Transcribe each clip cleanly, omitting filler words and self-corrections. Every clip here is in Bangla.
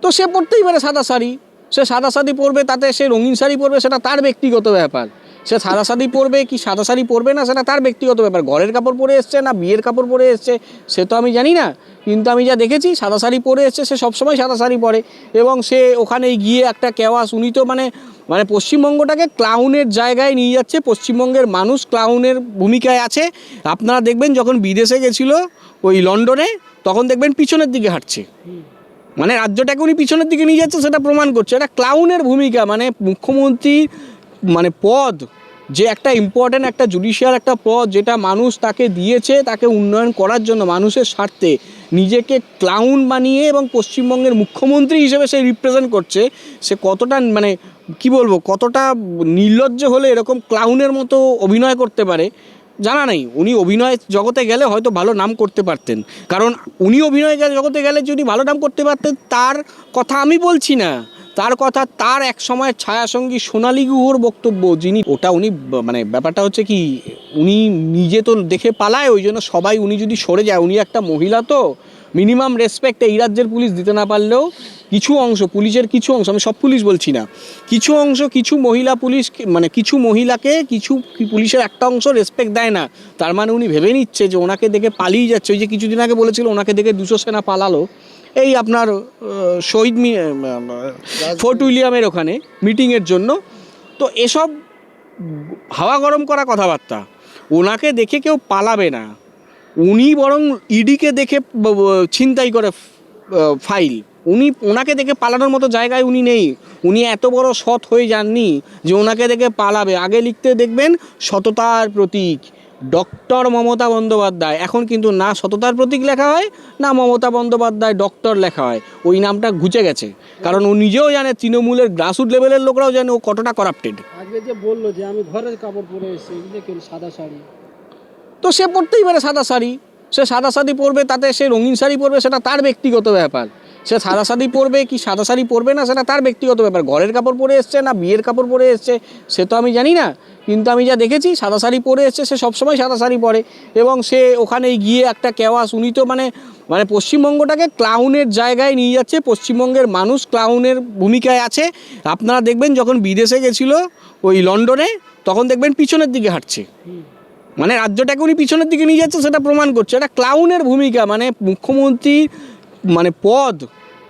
তো সে পড়তেই পারে সাদা শাড়ি, সে সাদা শাড়ি পরবে, তাতে সে রঙিন শাড়ি পরবে, সেটা তার ব্যক্তিগত ব্যাপার। সে সাদা শাড়ি পরবে কি সাদা শাড়ি পরবে না, সেটা তার ব্যক্তিগত ব্যাপার। ঘরের কাপড় পরে এসছে না বিয়ের কাপড় পরে এসছে সে তো আমি জানি না, কিন্তু আমি যা দেখেছি সাদা শাড়ি পরে এসছে, সে সবসময় সাদা শাড়ি পরে। এবং সে ওখানে গিয়ে একটা কেওয়াস, উনি তো মানে পশ্চিমবঙ্গটাকে ক্লাউনের জায়গায় নিয়ে যাচ্ছে। পশ্চিমবঙ্গের মানুষ ক্লাউনের ভূমিকায় আছে। আপনারা দেখবেন যখন বিদেশে গেছিলো ওই লন্ডনে, তখন দেখবেন পিছনের দিকে হাঁটছে, মানে রাজ্যটাকে উনি পিছনের দিকে নিয়ে যাচ্ছে, সেটা প্রমাণ করছে। এটা ক্লাউনের ভূমিকা, মানে মুখ্যমন্ত্রী মানে পদ যে একটা ইম্পর্ট্যান্ট একটা জুডিশিয়াল একটা পদ, যেটা মানুষ তাকে দিয়েছে তাকে উন্নয়ন করার জন্য, মানুষের স্বার্থে, নিজেকে ক্লাউন বানিয়ে এবং পশ্চিমবঙ্গের মুখ্যমন্ত্রী হিসেবে সে রিপ্রেজেন্ট করছে। সে কতটা মানে কি বলবো, কতটা নির্লজ্জ হলে এরকম ক্লাউনের মতো অভিনয় করতে পারে জানা নেই। উনি অভিনয় জগতে গেলে হয়তো ভালো নাম করতে পারতেন, কারণ উনি অভিনয় জগতে গেলে যদি ভালো নাম করতে পারতেন, তার কথা আমি বলছি না, তার কথা তার এক সময়ের ছায়াসঙ্গী সোনালী গুহর বক্তব্য, যিনি ওটা উনি মানে ব্যাপারটা হচ্ছে কি, উনি নিজে তো দেখে পালায়, ওই জন্য সবাই, উনি যদি সরে যায়, উনি একটা মহিলা তো মিনিমাম রেসপেক্ট এই রাজ্যের পুলিশ দিতে না পারলেও কিছু অংশ পুলিশের, কিছু অংশ, আমি সব পুলিশ বলছি না, কিছু অংশ, কিছু মহিলা পুলিশ মানে কিছু মহিলাকে কিছু পুলিশের একটা অংশ রেসপেক্ট দেয় না। তার মানে উনি ভেবে নিচ্ছে যে ওনাকে দেখে পালিয়ে যাচ্ছে। ওই যে কিছুদিন আগে বলেছিল ওনাকে দেখে 200 সেনা পালালো, এই আপনার শহীদ ফোর্ট উইলিয়ামের ওখানে মিটিংয়ের জন্য। তো এসব হাওয়া গরম করা কথাবার্তা, ওনাকে দেখে কেউ পালাবে না, উনি বরং ইডিকে দেখে ছিনতাই করে ফাইল। ওনাকে দেখে পালানোর মতো জায়গায় উনি নেই। উনি এত বড় সৎ হয়ে যাননি যে ওনাকে দেখে পালাবে। আগে লিখতে দেখবেন সততার প্রতীক ডক্টর মমতা বন্দ্যোপাধ্যায়, এখন কিন্তু না সততার প্রতীক লেখা হয় না মমতা বন্দ্যোপাধ্যায় ডক্টর লেখা হয়। ওই নামটা ঘুচে গেছে, কারণ ও নিজেও জানে, তৃণমূলের গ্রাসরুট লেভেলের লোকরাও জানে ও কতটা করাপ্টেড। আজকে যে বললো যে আমি ঘরের কাপড় পরে এসেছি, দেখেন সাদা শাড়ি, তো সে পড়তেই পারে সাদা শাড়ি, সে সাদা শাড়ি পরবে, তাতে সে রঙিন শাড়ি পরবে, সেটা তার ব্যক্তিগত ব্যাপার। সে সাদা শাড়ি পরবে কি সাদা শাড়ি পরবে না, সেটা তার ব্যক্তিগত ব্যাপার। ঘরের কাপড় পরে এসছে না বিয়ের কাপড় পরে এসছে সে তো আমি জানি না, কিন্তু আমি যা দেখেছি সাদা শাড়ি পরে এসছে, সে সবসময় সাদা শাড়ি পরে। এবং সে ওখানে গিয়ে একটা কেওয়াস, উনি তো মানে পশ্চিমবঙ্গটাকে ক্লাউনের জায়গায় নিয়ে যাচ্ছে। পশ্চিমবঙ্গের মানুষ ক্লাউনের ভূমিকায় আছে। আপনারা দেখবেন যখন বিদেশে গেছিলো ওই লন্ডনে, তখন দেখবেন পিছনের দিকে হাঁটছে, মানে রাজ্যটাকে উনি পিছনের দিকে নিয়ে যাচ্ছে, সেটা প্রমাণ করছে। এটা ক্লাউনের ভূমিকা, মানে মুখ্যমন্ত্রী মানে পদ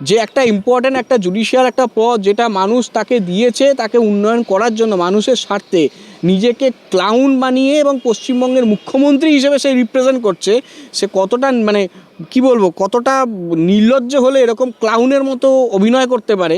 যে একটা ইম্পর্ট্যান্ট একটা জুডিশিয়াল একটা পদ, যেটা মানুষ তাকে দিয়েছে তাকে উন্নয়ন করার জন্য, মানুষের স্বার্থে, নিজেকে ক্লাউন বানিয়ে এবং পশ্চিমবঙ্গের মুখ্যমন্ত্রী হিসেবে সে রিপ্রেজেন্ট করছে। সে কতটা মানে কি বলবো, কতটা নির্লজ্জ হলে এরকম ক্লাউনের মতো অভিনয় করতে পারে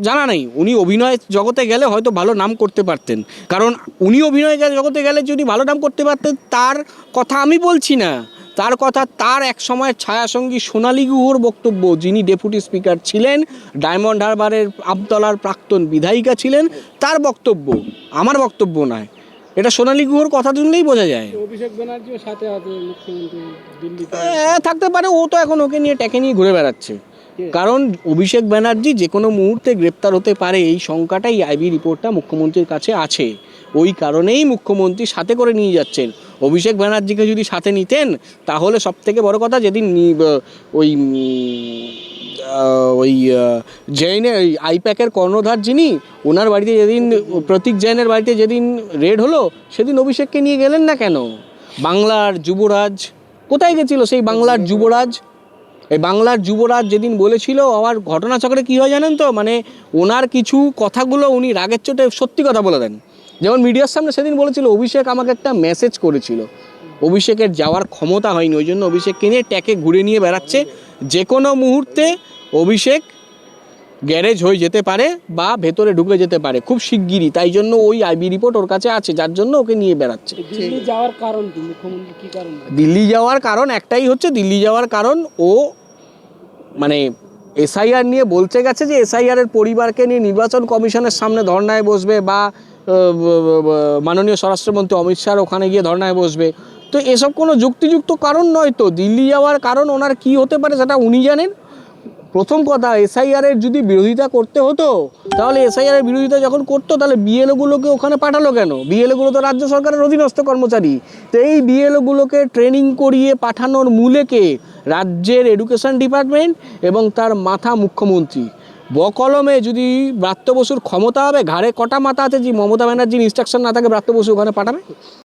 জানা নেই। উনি অভিনয় জগতে গেলে হয়তো ভালো নাম করতে পারতেন, কারণ উনি অভিনয় জগতে গেলে যদি ভালো নাম করতে পারতেন, তার কথা আমি বলছি না, তার কথা তার এক সময়ের ছায়াসঙ্গী সোনালী গুহর বক্তব্য, যিনি ডেপুটি স্পিকার ছিলেন, ডায়মন্ড হারবারের আমতলার প্রাক্তন বিধায়িকা ছিলেন, তার বক্তব্য, আমার বক্তব্য নয়। এটা সোনালী গুহর কথা শুনলেই বোঝা যায়। অভিষেক ব্যানার্জিও সাথে আছে মুখ্যমন্ত্রী দিল্লিতে, থাকতে পারে, ও তো এখন ওকে নিয়ে ট্যাকে নিয়ে ঘুরে বেড়াচ্ছে, কারণ অভিষেক ব্যানার্জি যে কোনো মুহূর্তে গ্রেপ্তার হতে পারে, এই শঙ্কাটাই আইবি রিপোর্টটা মুখ্যমন্ত্রীর কাছে আছে। ওই কারণেই মুখ্যমন্ত্রী সাথে করে নিয়ে যাচ্ছেন। অভিষেক ব্যানার্জিকে যদি সাথে নিতেন, তাহলে সবথেকে বড় কথা, যেদিন ওই ওই জৈনের ওই আইপ্যাকের কর্ণধার যিনি, ওনার বাড়িতে যেদিন প্রতীক জৈনের বাড়িতে যেদিন রেড হলো, সেদিন অভিষেককে নিয়ে গেলেন না কেন? বাংলার যুবরাজ কোথায় গেছিল সেই বাংলার যুবরাজ? এই বাংলার যুবরাজ যেদিন বলেছিল, আমার ঘটনাচক্রে কী হয় জানেন তো, মানে ওনার কিছু কথাগুলো উনি রাগের চোটে সত্যি কথা বলে দেন। যেমন মিডিয়ার সামনে সেদিন বলেছিল অভিষেক আমাকে একটা মেসেজ করেছিল, অভিষেকের যাওয়ার ক্ষমতা হয়নি, ওই জন্য অভিষেককে নিয়ে ট্যাকে ঘুরে নিয়ে বেড়াচ্ছে। যে কোনো মুহূর্তে অভিষেক গ্যারেজ হয়ে যেতে পারে বা ভেতরে ঢুকে যেতে পারে খুব শিগগিরই, তাই জন্য ওই আইবি রিপোর্ট ওর কাছে আছে, যার জন্য ওকে নিয়ে বেড়াচ্ছে। দিল্লি যাওয়ার কারণ কি, মুখ্যমন্ত্রী কি কারণ? দিল্লি যাওয়ার কারণ একটাই হচ্ছে, দিল্লি যাওয়ার কারণ ও মানে এসআইআর নিয়ে বলতে গেছে যে এসআইআরের পরিবারকে নিয়ে নির্বাচন কমিশনের সামনে ধর্নায় বসবে, বা মাননীয় স্বরাষ্ট্রমন্ত্রী অমিত শাহ ওখানে গিয়ে ধর্নায় বসবে। তো এসব কোনো যুক্তিযুক্ত কারণ নয়। তো দিল্লি যাওয়ার কারণ ওনার কী হতে পারে সেটা উনি জানেন। প্রথম কথা, এসআইআর এর যদি বিরোধিতা করতে হতো তাহলে এসআইআর এর বিরোধিতা যখন করতো তাহলে বিএলওগুলোকে ওখানে পাঠালো কেন? বিএলওগুলো তো রাজ্য সরকারের অধীনস্থ কর্মচারী। তো এই বিএলওগুলোকে ট্রেনিং করিয়ে পাঠানোর মূলে কে? রাজ্যের এডুকেশন ডিপার্টমেন্ট এবং তার মাথা মুখ্যমন্ত্রী। বকলমে যদি ব্রাত্য বসুর ক্ষমতা হবে, ঘাড়ে কটা মাথা আছে যে মমতা ব্যানার্জির ইনস্ট্রাকশন না থাকে ব্রাত্য বসু ওখানে পাঠাবে?